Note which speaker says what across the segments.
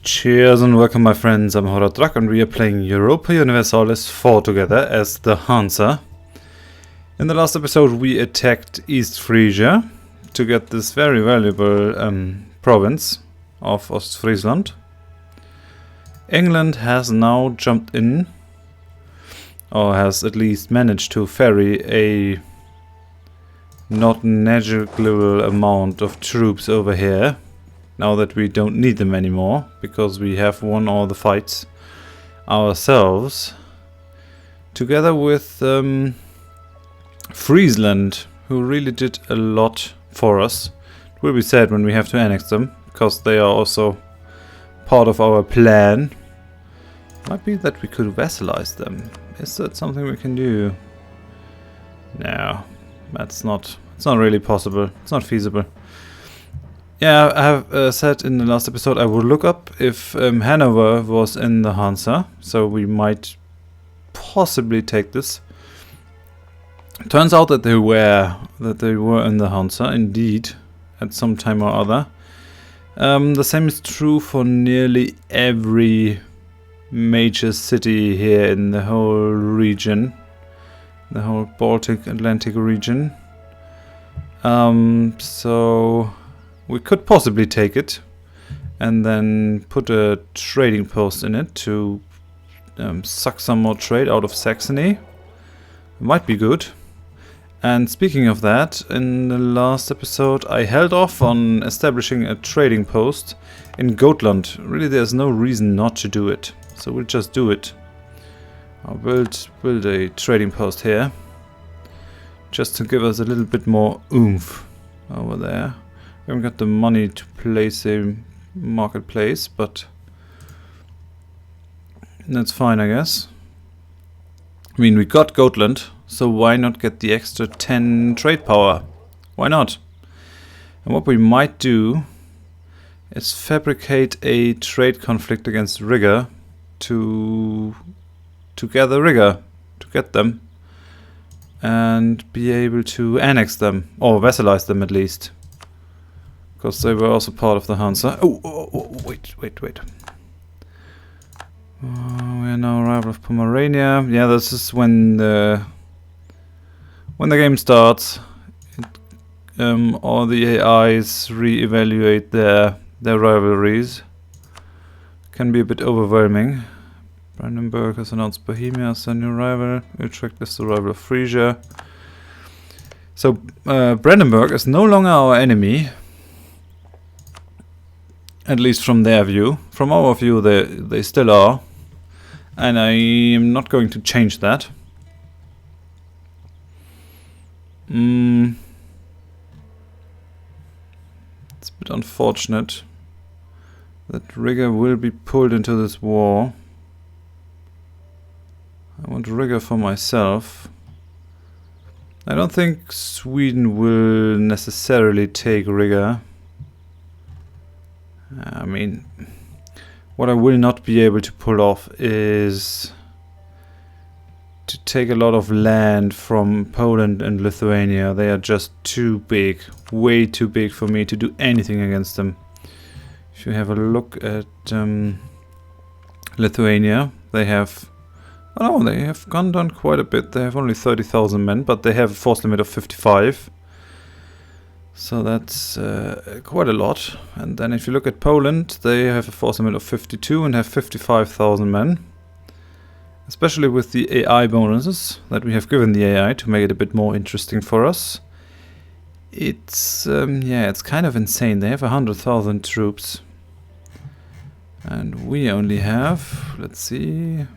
Speaker 1: Cheers and welcome, my friends. I'm Horadrak and we are playing Europa Universalis 4 together as the Hansa. In the last episode we attacked East Frisia to get this very valuable province of Ostfriesland. England has now jumped in, or has at least managed to ferry a not negligible amount of troops over here. Now that we don't need them anymore, because we have won all the fights ourselves. Together with Friesland, who really did a lot for us. It will be sad when we have to annex them, because they are also part of our plan. Might be that we could vassalize them. Is that something we can do? No, it's not really possible. It's not feasible. Yeah, I have said in the last episode I would look up if Hanover was in the Hansa, so we might possibly take this. Turns out that they were in the Hansa, indeed, at some time or other. The same is true for nearly every major city here in the whole region, the whole Baltic Atlantic region. So we could possibly take it and then put a trading post in it to suck some more trade out of Saxony. It might be good. And speaking of that, in the last episode I held off on establishing a trading post in Gotland. Really, there's no reason not to do it, so we'll just do it. I'll build a trading post here, just to give us a little bit more oomph over there. We haven't got the money to place a marketplace, but that's fine, I guess. I mean, we got Gotland, so why not get the extra 10 trade power? Why not? And what we might do is fabricate a trade conflict against Riga to gather Riga, to get them, and be able to annex them, or vassalize them at least. Because they were also part of the Hansa. Wait. We are now arrival of Pomerania. Yeah, this is when the game starts. All the AIs re-evaluate their rivalries. Can be a bit overwhelming. Brandenburg has announced Bohemia as their new rival. Utrecht is the rival of Frisia. So Brandenburg is no longer our enemy. At least from their view. From our view, they still are. And I am not going to change that. It's a bit unfortunate that Riga will be pulled into this war. I want Riga for myself. I don't think Sweden will necessarily take Riga. I mean, what I will not be able to pull off is to take a lot of land from Poland and Lithuania. They are just too big, way too big for me to do anything against them. If you have a look at Lithuania, they have gone down quite a bit. They have only 30,000 men, but they have a force limit of 55. So that's quite a lot. And then if you look at Poland, they have a force limit of 52 and have 55,000 men. Especially with the AI bonuses that we have given the AI to make it a bit more interesting for us. It's kind of insane. They have 100,000 troops. And we only have, let's see,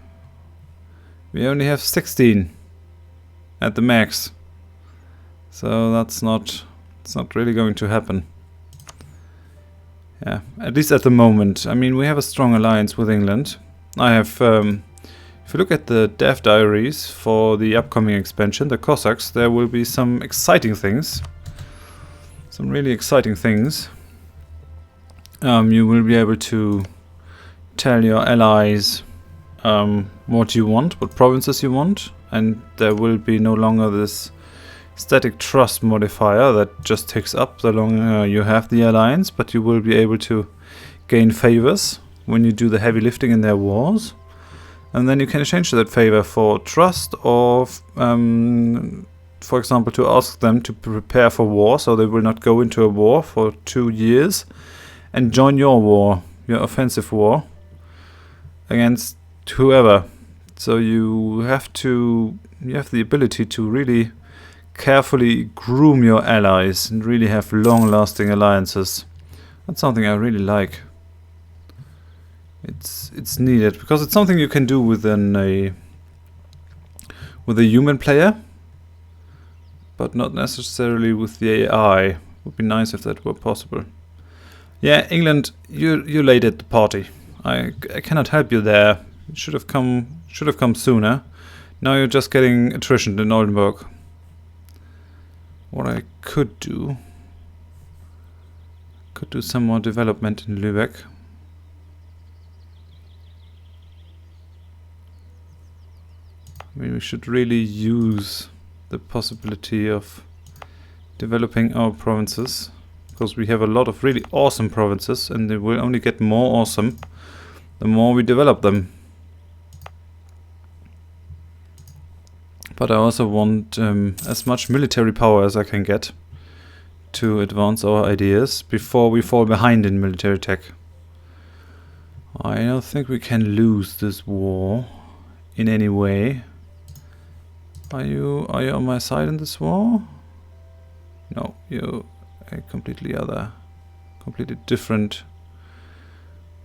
Speaker 1: we only have 16 at the max. So that's not... It's not really going to happen. Yeah, at least at the moment. I mean, we have a strong alliance with England. I have, if you look at the dev diaries for the upcoming expansion, the Cossacks, there will be some exciting things. Some really exciting things. You will be able to tell your allies what you want, what provinces you want, and there will be no longer this static trust modifier that just ticks up the longer you have the alliance, but you will be able to gain favors when you do the heavy lifting in their wars. And then you can exchange that favor for trust, or for example, to ask them to prepare for war, so they will not go into a war for 2 years and join your war, your offensive war, against whoever. So you have the ability to really carefully groom your allies and really have long-lasting alliances. That's something I really like. It's needed because it's something you can do with a human player, but not necessarily with the AI. It would be nice if that were possible. Yeah, England, you're late at the party. I cannot help you there. You should have come sooner. Now you're just getting attrition in Oldenburg. What I could do some more development in Lübeck. I mean, we should really use the possibility of developing our provinces, because we have a lot of really awesome provinces, and they will only get more awesome the more we develop them. But I also want as much military power as I can get to advance our ideas before we fall behind in military tech. I don't think we can lose this war in any way. Are you on my side in this war? No, you're a completely different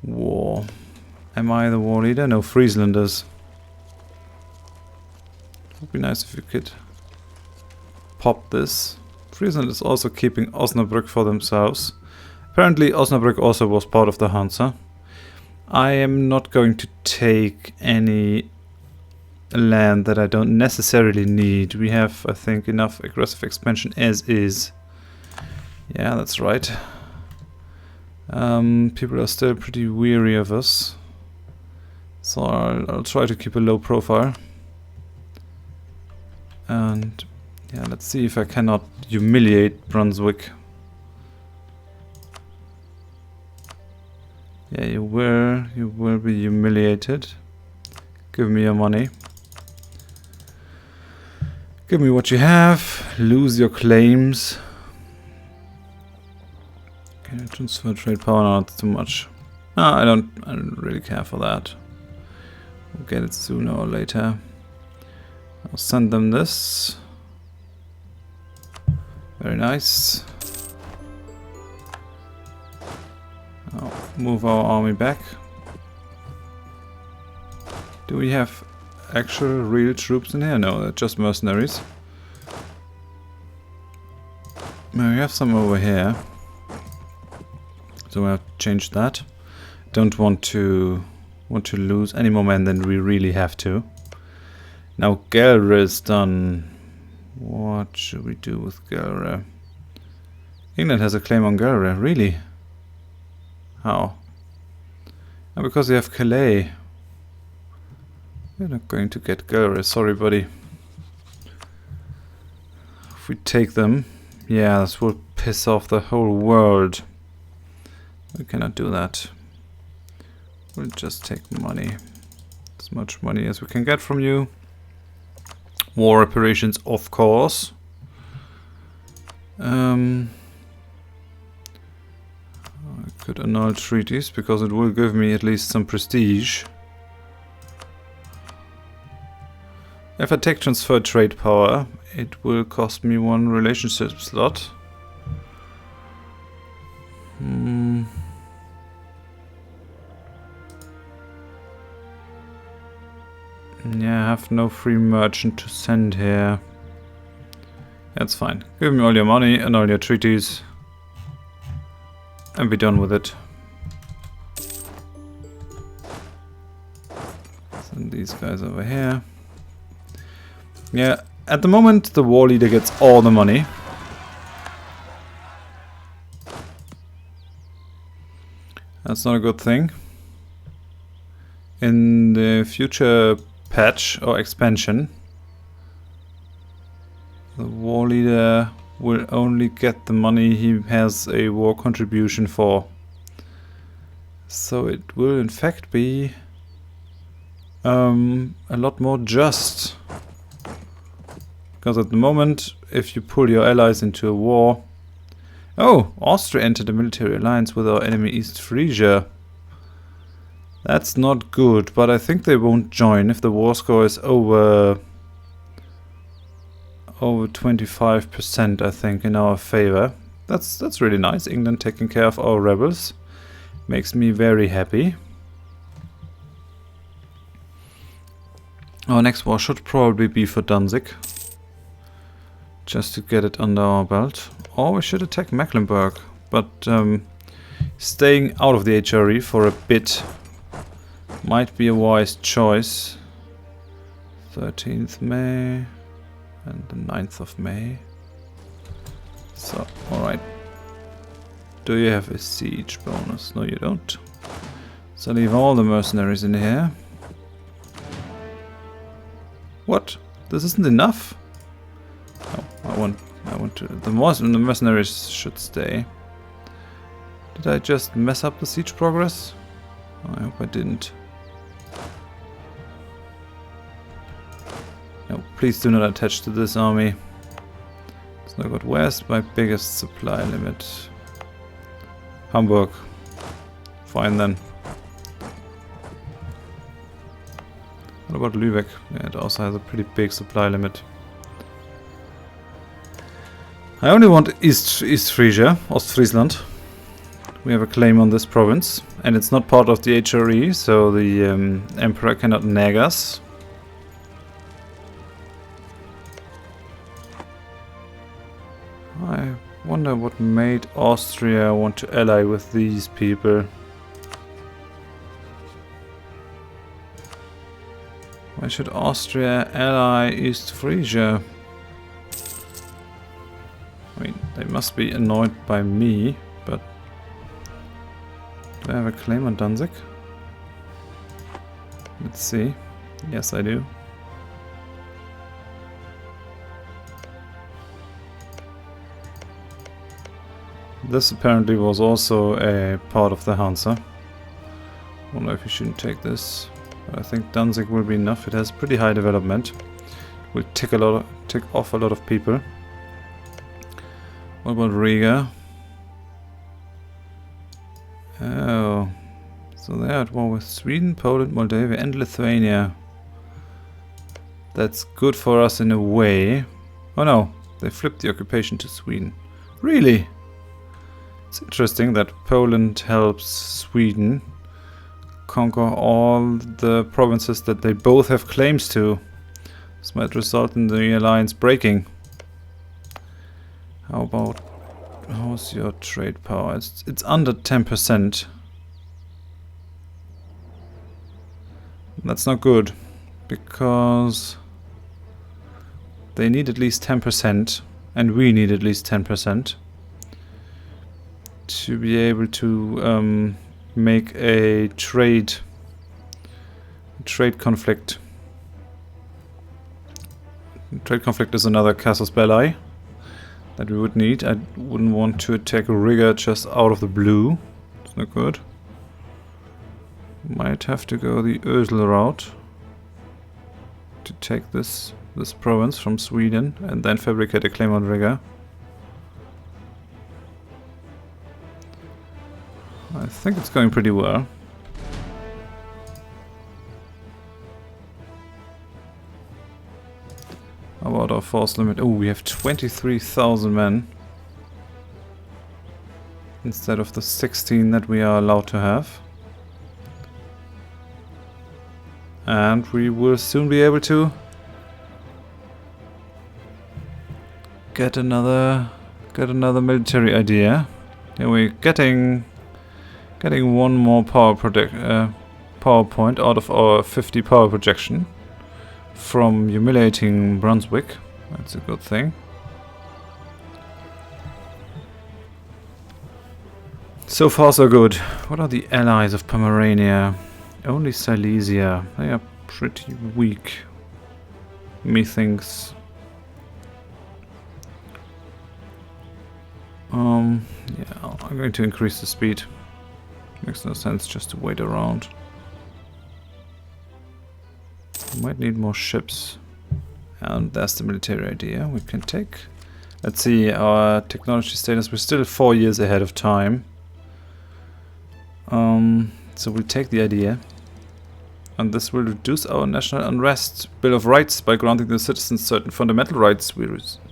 Speaker 1: war. Am I the war leader? No, Friesland is. It would be nice if you could pop this. Friesland is also keeping Osnabrück for themselves. Apparently Osnabrück also was part of the Hansa. I am not going to take any land that I don't necessarily need. We have, I think, enough aggressive expansion as is. Yeah, that's right. People are still pretty weary of us. So I'll try to keep a low profile. And yeah, let's see if I cannot humiliate Brunswick. Yeah, you will be humiliated. Give me your money. Give me what you have. Lose your claims. Can I transfer trade power? No, that's too much. No, I don't really care for that. We'll get it sooner or later. I'll send them this. Very nice. I'll move our army back. Do we have actual real troops in here? No, they're just mercenaries. We have some over here. So we have to change that. Don't want to lose any more men than we really have to. Now Gelre is done. What should we do with Gelre? England has a claim on Gelre, really? How? Oh, because they have Calais. We're not going to get Gelre, sorry buddy. If we take them, yeah, this will piss off the whole world. We cannot do that. We'll just take money. As much money as we can get from you. War reparations, of course. I could annul treaties because it will give me at least some prestige. If I take transfer trade power, it will cost me 1 relationship slot. Yeah, I have no free merchant to send here. That's fine. Give me all your money and all your treaties. And be done with it. Send these guys over here. Yeah, at the moment the war leader gets all the money. That's not a good thing. In the future patch or expansion, the war leader will only get the money he has a war contribution for. So it will in fact be a lot more just. Because at the moment, if you pull your allies into a war... Oh! Austria entered a military alliance with our enemy East Frisia. That's not good, but I think they won't join if the war score is over 25%, I think, in our favor. That's really nice. England taking care of our rebels. Makes me very happy. Our next war should probably be for Danzig. Just to get it under our belt. Or we should attack Mecklenburg. But staying out of the HRE for a bit might be a wise choice. 13th May and the 9th of May. So, alright. Do you have a siege bonus? No, you don't. So leave all the mercenaries in here. What? This isn't enough? Oh, I want to... The mercenaries should stay. Did I just mess up the siege progress? I hope I didn't. No, please do not attach to this army. It's not good. Where's my biggest supply limit? Hamburg. Fine then. What about Lübeck? Yeah, it also has a pretty big supply limit. I only want East Frisia, Ostfriesland. We have a claim on this province, and it's not part of the HRE, so the Emperor cannot nag us. I wonder what made Austria want to ally with these people. Why should Austria ally East Frisia? I mean, they must be annoyed by me, but... Do I have a claim on Danzig? Let's see. Yes, I do. This apparently was also a part of the Hansa. Wonder if you shouldn't take this. But I think Danzig will be enough. It has pretty high development. Will tick off a lot of people. What about Riga? Oh, so they're at war with Sweden, Poland, Moldavia and Lithuania. That's good for us in a way. Oh no, they flipped the occupation to Sweden. Really? It's interesting that Poland helps Sweden conquer all the provinces that they both have claims to. This might result in the alliance breaking. How's your trade power? It's under 10%. That's not good, because they need at least 10%, and we need at least 10% to be able to make a trade conflict. Trade conflict is another casus belli that we would need. I wouldn't want to attack Riga just out of the blue. It's not good. Might have to go the Ösel route to take this province from Sweden and then fabricate a claim on Riga. I think it's going pretty well. How about our force limit? Oh, we have 23,000 men instead of the 16 that we are allowed to have. And we will soon be able to get another military idea. Here we're getting one more power point out of our 50 power projection from humiliating Brunswick. That's a good thing. So far so good. What are the allies of Pomerania? Only Silesia. They are pretty weak, methinks. Yeah, I'm going to increase the speed. Makes no sense just to wait around. We might need more ships. And that's the military idea we can take. Let's see our technology status. We're still 4 years ahead of time. So we'll take the idea. And this will reduce our national unrest. Bill of Rights. By granting the citizens certain fundamental rights, we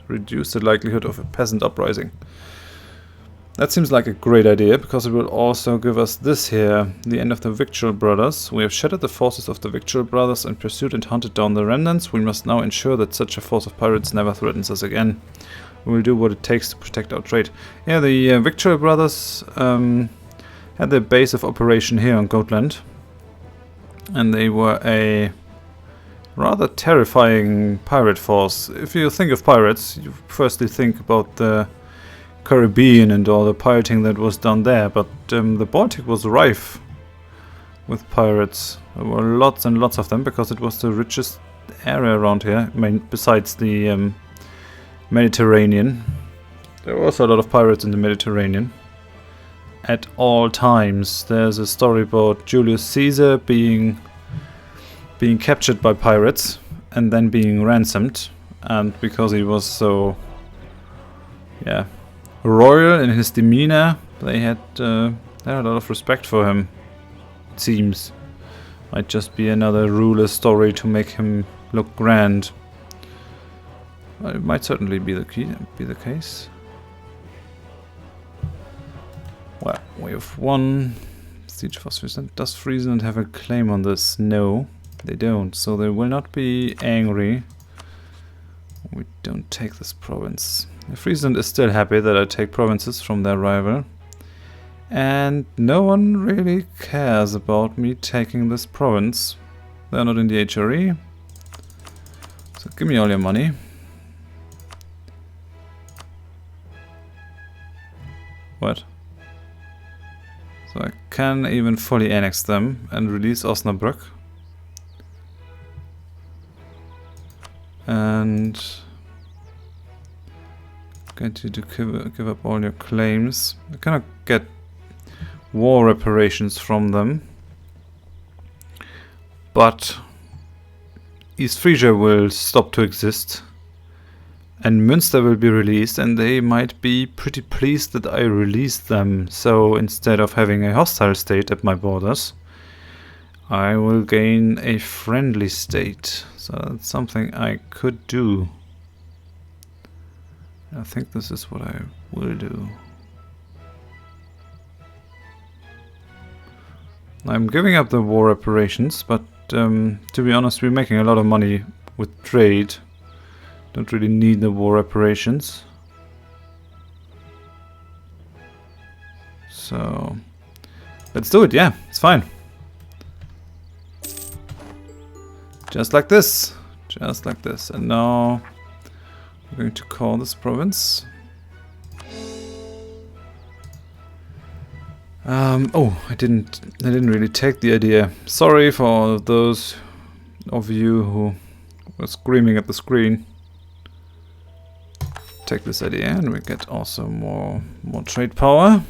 Speaker 1: reduce the likelihood of a peasant uprising. That seems like a great idea, because it will also give us this here, the end of the Victual Brothers. We have shattered the forces of the Victual Brothers and pursued and hunted down the remnants. We must now ensure that such a force of pirates never threatens us again. We will do what it takes to protect our trade. Yeah, the Victual Brothers had their base of operation here on Gotland. And they were a rather terrifying pirate force. If you think of pirates, you firstly think about the Caribbean and all the pirating that was done there, but the Baltic was rife with pirates. There were lots and lots of them because it was the richest area around here, I mean, besides the Mediterranean. There were also a lot of pirates in the Mediterranean at all times. There's a story about Julius Caesar being captured by pirates and then being ransomed, and because he was so royal in his demeanor, they had a lot of respect for him. It seems might just be another ruler story to make him look grand. Well, it might certainly be the case. Well, we have won. Siege of Friesland. Does Friesland have a claim on this? No, they don't. So they will not be angry. We don't take this province. Friesland is still happy that I take provinces from their rival. And no one really cares about me taking this province. They're not in the HRE. So give me all your money. What? So I can even fully annex them and release Osnabrück. And get you to give up all your claims. I cannot get war reparations from them. But East Frisia will stop to exist. And Münster will be released, and they might be pretty pleased that I released them. So instead of having a hostile state at my borders, I will gain a friendly state. So that's something I could do. I think this is what I will do. I'm giving up the war reparations, but to be honest, we're making a lot of money with trade. Don't really need the war reparations. So let's do it, yeah, it's fine. Just like this. Just like this. And now we're going to call this province. Oh, I didn't really take the idea. Sorry for all of those of you who were screaming at the screen. Take this idea and we get also more trade power.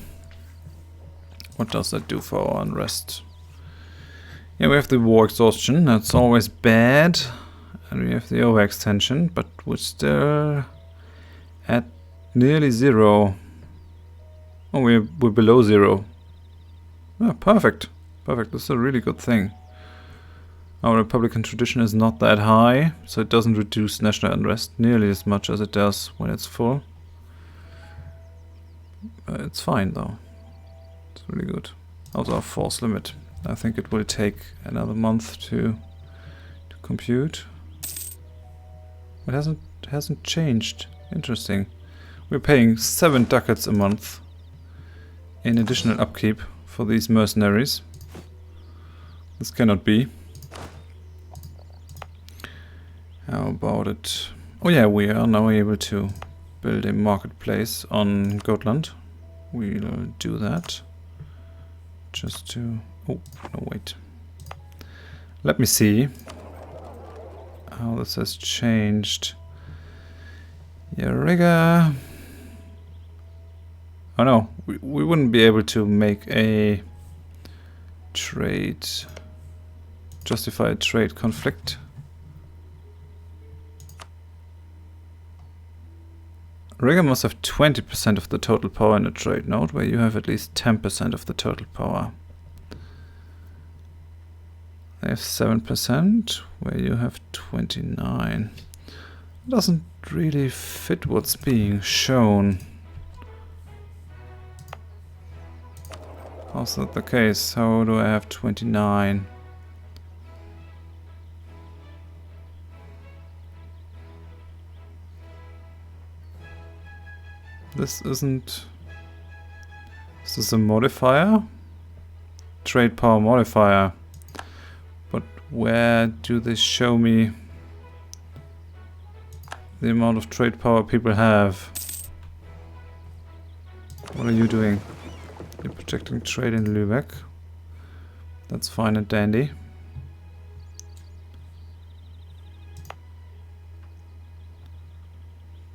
Speaker 1: What does that do for our unrest? Yeah, we have the war exhaustion, that's always bad. And we have the overextension, but we're still at nearly 0. Oh, we're below 0. Oh, perfect. Perfect, this is a really good thing. Our Republican tradition is not that high, so it doesn't reduce national unrest nearly as much as it does when it's full. It's fine though. It's really good. Also our force limit. I think it will take another month to compute. It hasn't changed. Interesting. We're paying 7 ducats a month in additional upkeep for these mercenaries. This cannot be. How about it? Oh yeah, we are now able to build a marketplace on Gotland. We'll do that. Just to... oh, no, wait. Let me see how this has changed. Riga. Oh no, we wouldn't be able to make a trade, justify a trade conflict. Riga must have 20% of the total power in a trade node, where you have at least 10% of the total power. They have 7%, where you have 29. It doesn't really fit what's being shown. How's that the case? How do I have 29? This isn't... Is this a modifier? Trade power modifier. But where do they show me the amount of trade power people have? What are you doing? You're protecting trade in Lübeck. That's fine and dandy.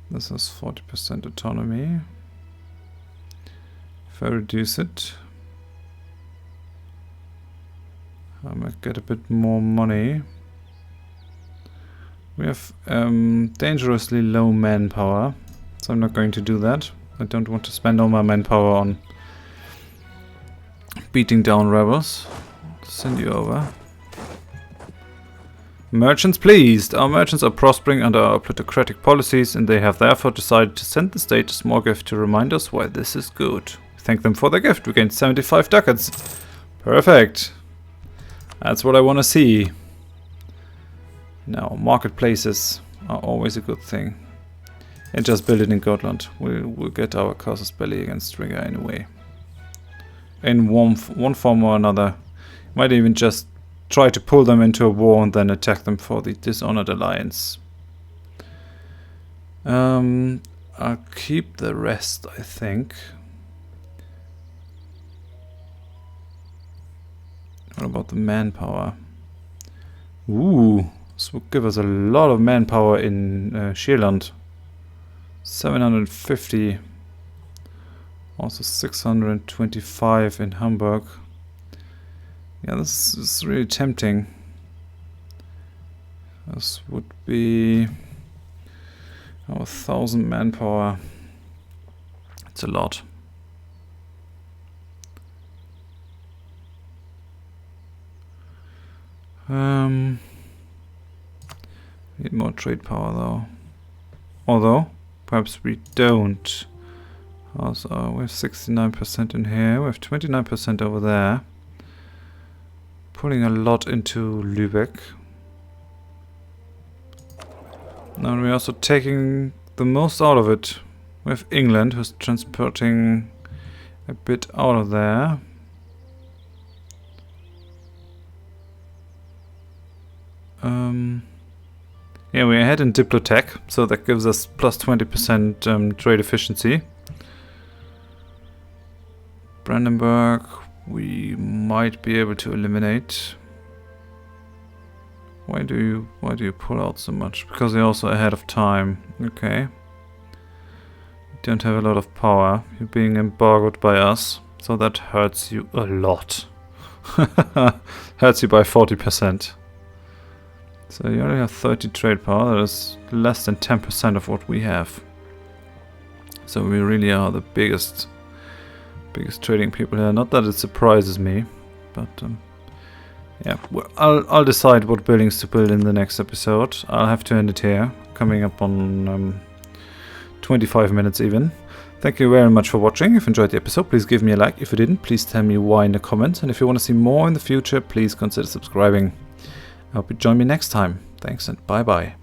Speaker 1: This has 40% autonomy. If I reduce it, I might get a bit more money. We have dangerously low manpower, so I'm not going to do that. I don't want to spend all my manpower on beating down rebels. Send you over. Merchants pleased. Our merchants are prospering under our plutocratic policies, and they have therefore decided to send the state a small gift to remind us why this is good. Thank them for their gift. We gained 75 ducats. Perfect. That's what I want to see. Now, marketplaces are always a good thing. And just build it in Gotland. We'll get our casus belli against Riga anyway. In one form or another. Might even just try to pull them into a war and then attack them for the Dishonored Alliance. I'll keep the rest, I think. What about the manpower? Ooh, this would give us a lot of manpower in Schierland. 750. Also 625 in Hamburg. Yeah, this is really tempting. This would be 1,000 manpower. It's a lot. Need more trade power though. Although, perhaps we don't. Also, we have 69% in here. We have 29% over there. Putting a lot into Lübeck. Now we're also taking the most out of it. We have England, who's transporting a bit out of there. Yeah, we're ahead in Diplotech, so that gives us plus 20% trade efficiency. Brandenburg, we might be able to eliminate. Why do you pull out so much? Because you're also ahead of time. Okay. You don't have a lot of power. You're being embargoed by us, so that hurts you a lot. Hurts you by 40%. So you only have 30 trade power. That is less than 10% of what we have. So we really are the biggest trading people here. Not that it surprises me, but yeah, well, I'll decide what buildings to build in the next episode. I'll have to end it here, coming up on 25 minutes even. Thank you very much for watching. If you enjoyed the episode, please give me a like. If you didn't, please tell me why in the comments. And if you want to see more in the future, please consider subscribing. I hope you join me next time. Thanks and bye bye.